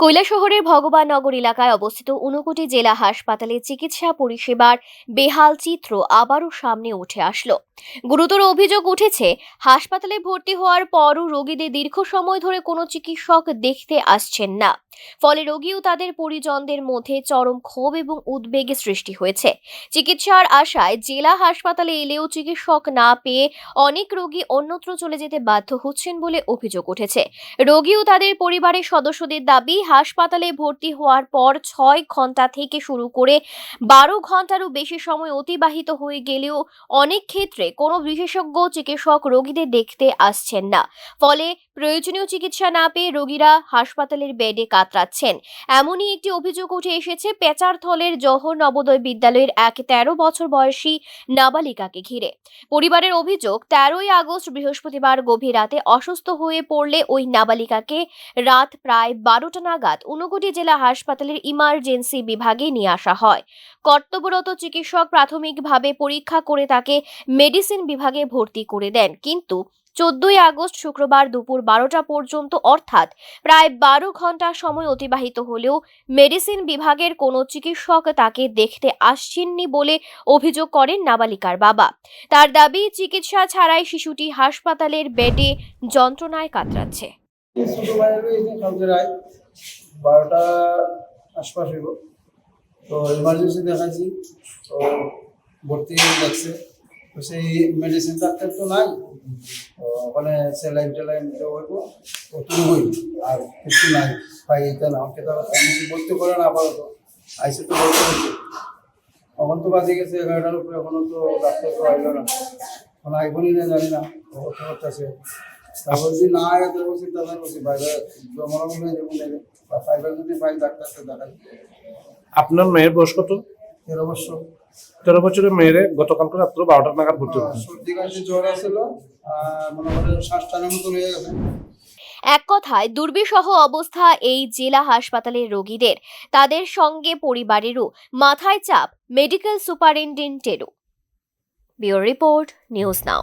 কৈলাসহরের ভগবাননগর এলাকায় অবস্থিত ঊনকোটি জেলা হাসপাতালে চিকিৎসা পরিষেবার বেহাল চিত্র আবারও সামনে উঠে আসলো। গুরুতর অভিযোগ উঠেছে, হাসপাতালে ভর্তি হওয়ার পরও রোগীদের দীর্ঘ সময় ধরে কোনো চিকিৎসক দেখতে আসছেন না। ফলে রোগী ও তাদের পরিজনদের মধ্যে চরম ক্ষোভ এবং উদ্বেগের সৃষ্টি হয়েছে। চিকিৎসার আশায় জেলা হাসপাতালে এলেও চিকিৎসক না পেয়ে অনেক রোগী অন্যত্র চলে যেতে বাধ্য হচ্ছেন বলে অভিযোগ উঠেছে। রোগী ও তাদের পরিবারের সদস্যদের দাবি, হাসপাতালে ভর্তি হওয়ার পর ৬ ঘন্টা থেকে শুরু করে ১২ ঘন্টারও বেশি সময় অতিবাহিত হয়ে গেলেও অনেক ক্ষেত্রে কোনো বিশেষজ্ঞ চিকিৎসক রোগীদের দেখতে আসছেন না। ফলে প্রয়োজনীয় চিকিৎসা না পেয়ে রোগীরা হাসপাতালের বেডে কাতরাচ্ছেন। এমনই একটি অভিযোগ উঠে এসেছে পেচারথলের জওহর নবোদয় বিদ্যালয়ের এক ১৩ বছর বয়সী নাবালিকাকে ঘিরে। পরিবারের অভিযোগ, ১৩ই আগস্ট বৃহস্পতিবার গভীর রাতে অসুস্থ হয়ে পড়লে ওই নাবালিকাকে রাত প্রায় ১২টা নাগাদ ঊনকোটি জেলা হাসপাতালের ইমার্জেন্সি বিভাগে নিয়ে আসা হয়। কর্তব্যরত চিকিৎসক প্রাথমিকভাবে পরীক্ষা করে তাকে মেডিসিন বিভাগে ভর্তি করে দেন, কিন্তু ১৪ই আগস্ট শুক্রবার দুপুর ১২টা পর্যন্ত অর্থাৎ প্রায় ১২ ঘন্টা সময় অতিবাহিত হলেও মেডিসিন বিভাগের কোনো চিকিৎসক তাকে দেখতে আসছেননি বলে অভিযোগ করেন নাবালিকার বাবা। তার দাবি, চিকিৎসা ছাড়াই শিশুটি হাসপাতালের বেডে যন্ত্রণায় কাতরাচ্ছে। ছোট ভাইয়ের এই যে কালকে রাত ১২টা আশপাশ হইব, তো ইমার্জেন্সি দেখাইছি, তো ভর্তি লাগছে। তো সেই মেডিসিন ডাক্তার তো নাই, তো ওখানে স্যালাইন টেলাইন হইব, ওটুকুই আর কিছু নাই। ভাই এটা না আমাকে তারা ভর্তি করে না, আপাতত আইসে তো ভর্তি হচ্ছে। এখন তো বাজে গেছে ১১টার উপরে, এখনো তো ডাক্তার তো আইলো না, এখন আইবনি না জানি না, অবস্থা করতেছে। তারপর যদি না আয় তো বলছি তাহলে বলছি বাইরে জমানো হয়ে যাবো, বা ফাইবার যদি পাই ডাক্তারকে দেখাই। আপনার মেয়ের বয়স কত? ১৩ বছর। ১৩ বছরের মেয়েরে গতকালকে রাত্র ১২টা নাগাদ ভর্তি হয়েছে। সর্দি কাশি জ্বর আসছিল, মনে করেন শ্বাস টানার মতো হয়ে গেছে। এক কথায় দুর্বিষহ অবস্থা এই জেলা হাসপাতালের রোগীদের। তাদের সঙ্গে পরিবারেরও মাথায় চাপ মেডিকেল সুপারিনটেন্ডেন্টেরও। ব্যুরো রিপোর্ট, নিউজ নাও।